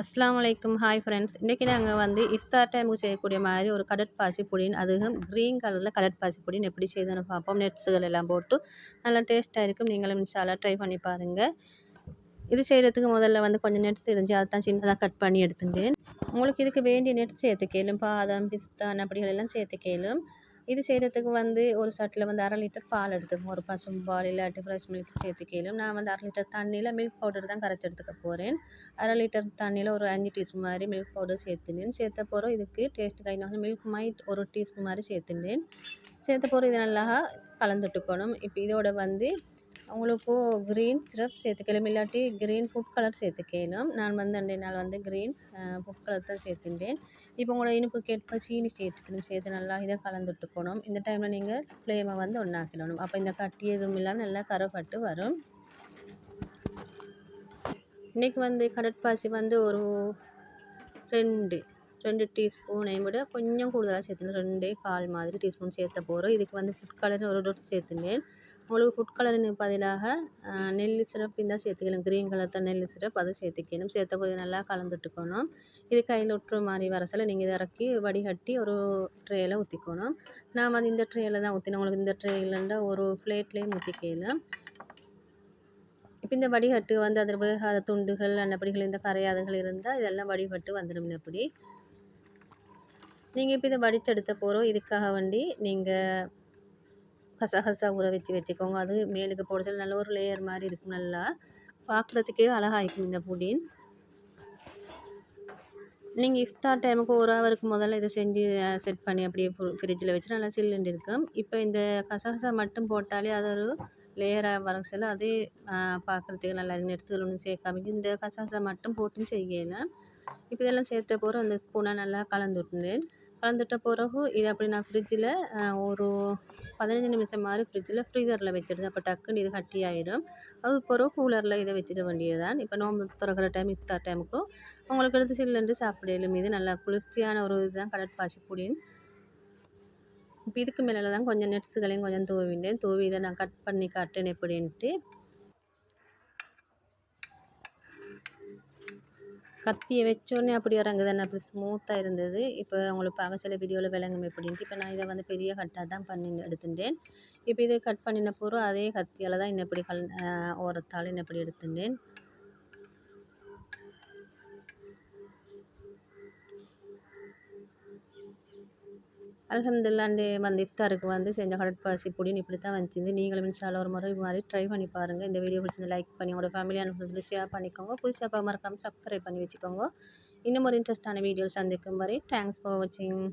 அஸ்ஸலாமு அலைக்கும். Hi friends. இன்றைக்கி நாங்கள் வந்து இஃப்தார் டைமுக்கு செய்யக்கூடிய மாதிரி ஒரு கடற்பாசி புடின், அதுவும் க்ரீன் கலரில் கடற்பாசி புடின் எப்படி செய்யுதுன்னு பார்ப்போம். நட்ஸுகள் எல்லாம் போட்டு நல்லா டேஸ்ட்டாக இருக்கும். நீங்களும் இன்ஷா அல்லாஹ் ட்ரை பண்ணி பாருங்கள். இது செய்கிறதுக்கு முதல்ல வந்து கொஞ்சம் நட்ஸ் இருந்துச்சு, அதை தான் சின்னதாக கட் பண்ணி எடுத்துட்டேன். உங்களுக்கு இதுக்கு வேண்டிய நட்ஸ் சேர்த்துக்கலும், பாதாம், பிஸ்தா அப்படிகள் எல்லாம் சேர்த்துக்கலும். இது செய்கிறதுக்கு வந்து ஒரு சட்டில் வந்து 1/2 லிட்டர் பால் எடுத்துக்கோங்க. ஒரு பசும்பால் இல்லாட்டி ஃப்ரெஷ் மில்க் சேர்த்துக்கலும். நான் வந்து 1/2 லிட்டர் தண்ணியில் மில்க் பவுடர் தான் கரைச்சி எடுத்துக்க போகிறேன். 1/2 லிட்டர் தண்ணியில் ஒரு 5 டீஸ்பூன் மாதிரி மில்க் பவுடர் சேர்த்துனேன். சேர்த்த போகிறோம் இதுக்கு டேஸ்ட்டுக்கு வந்து மில்க் மைட் ஒரு டீஸ்பூன் மாதிரி சேர்த்துனேன். சேர்த்த போகிறோம் இது நல்லா கலந்துட்டுக்கணும். இப்போ இதோட வந்து உங்களுக்கு க்ரீன் சிரப் சேர்த்துக்கலாம், இல்லாட்டி க்ரீன் ஃபுட் கலர் சேர்த்துக்கலாம். நான் வந்து 2 நாள் வந்து க்ரீன் ஃபுட் கலர் தான் சேர்த்துட்டேன். இப்போ உங்களோட இனிப்புக்கு ஏற்ப சீனி சேர்த்துக்கணும். சேர்த்து நல்லா இதை கலந்துட்டுக்கணும். இந்த டைமில் நீங்கள் ஃப்ளேமை வந்து ஒன்றாக்கிடணும். அப்போ இந்த கட்டி எதுவும் இல்லாமல் நல்லா கரைப்பட்டு வரும். இன்றைக்கி வந்து கடற்பாசி வந்து ஒரு 2 டீஸ்பூனை விட கொஞ்சம் கூடுதலாக சேர்த்துனேன். 2.25 மாதிரி டீஸ்பூன் சேர்த்த போகிறோம். இதுக்கு வந்து ஃபுட் கலர் ஒரு டொட் சேர்த்துனேன். உங்களுக்கு ஃபுட் கலருக்கு பதிலாக நெல்லி சிரப் இருந்தால் சேர்த்துக்கலாம். க்ரீன் கலர் தான் நெல்லி சிரப், அதை சேர்த்துக்கணும். சேர்த்த போது நல்லா கலந்துட்டுக்கணும். இது கையில் ஒட்டுற மாதிரி வர சொல்ல நீங்கள் இதை இறக்கி வடிகட்டி ஒரு ட்ரேயில் ஊற்றிக்கணும். நான் வந்து இந்த ட்ரேயில் தான் ஊற்றினேன். உங்களுக்கு இந்த ட்ரேயிலண்டா ஒரு பிளேட்லேயும் ஊற்றிக்கலாம். இப்போ இந்த வடிகட்டு வந்து அதில் வேகாத துண்டுகள் அன்னப்படிகள் இந்த கரையாதங்கள் இருந்தால் இதெல்லாம் வடிகட்டு வந்துடும். எப்படி நீங்கள் இப்போ இதை வடிச்செடுத்த போகிறோம். இதுக்காக வேண்டி நீங்கள் கசகசா ஊற வச்சுக்கோங்க. அது மேலுக்கு போட சொல்ல நல்ல ஒரு லேயர் மாதிரி இருக்கும். நல்லா பார்க்குறதுக்கே அழகாக இருக்கும் இந்த புடின். நீங்கள் இஃப்தார் டைமுக்கு 1 ஹவருக்கு முதல்ல இதை செஞ்சு செட் பண்ணி அப்படியே ஃப்ரிட்ஜில் வச்சு நல்லா சில்லுண்டு இருக்கும். இப்போ இந்த கசகசா மட்டும் போட்டாலே அது ஒரு லேயராக வர சொல்ல அதே பார்க்குறதுக்கு நல்லா நெடுத்துகள் ஒன்றும் சேர்க்காம இந்த கசகசா மட்டும் போட்டும் செய்யலாம். இப்போ இதெல்லாம் சேர்த்த பிறகு அந்த ஸ்பூனை நல்லா கலந்துட்டேன். கலந்துட்ட பிறகு இதை அப்படி நான் ஃப்ரிட்ஜில் ஒரு 15 நிமிஷம் மாதிரி ஃப்ரீசரில் வச்சிடுது. அப்போ டக்குன்னு இது கட்டி ஆயிடும். அது பிறகு கூலரில் இதை வச்சிட வேண்டியதுதான். இப்போ நோம்பு திறக்கிற டைம் இஃப்தார் டைமுக்கும் உங்களுக்கு எடுத்து சில்லுண்டு சாப்பிடலும். இது நல்லா குளிர்ச்சியான ஒரு இதுதான் கடற்பாசி புடின். இப்போ இதுக்கு மேலே தான் கொஞ்சம் நட்ஸுகளையும் கொஞ்சம் தூவிட்டேன். தூவி இதை நான் கட் பண்ணி காட்டேன் எப்படின்ட்டு. கத்தியை வச்சோடனே அப்படி இறங்குதுன்னு அப்படி ஸ்மூத்தாக இருந்தது. இப்போ உங்களுக்கு பார்க்க சில வீடியோவில் விளங்கும் எப்படின்ட்டு. இப்போ நான் இதை வந்து பெரிய கட்டாக தான் பண்ணி எடுத்துட்டேன். இப்போ இதை கட் பண்ணின பிறகு அதே கத்தியால் தான் இன்னும் எப்படி ஓரத்தால் இன்னும் எப்படி எடுத்துட்டேன். அல்ஹம்துலில்லாஹ் வந்து இஃப்தாருக்கு வந்து செஞ்ச கடற்பாசி புடின் இப்படி தான் வந்துச்சு. நீங்களும் இன்ஷா அல்லாஹ் ஒரு முறை இது மாதிரி ட்ரை பண்ணி பாருங்கள். இந்த வீடியோ பிடிச்சிருந்தா லைக் பண்ணி உங்களோட ஃபேமிலியான ஃப்ரெண்ட்ஸில் ஷேர் பண்ணிக்கோங்க. புதுசாக மறக்காமல் சப்ஸ்கிரைப் பண்ணி வச்சுக்கோங்க. இன்னும் ஒரு இன்ட்ரெஸ்டான வீடியோ சந்திக்கும் வரை தேங்க்ஸ் ஃபார் வாட்சிங்.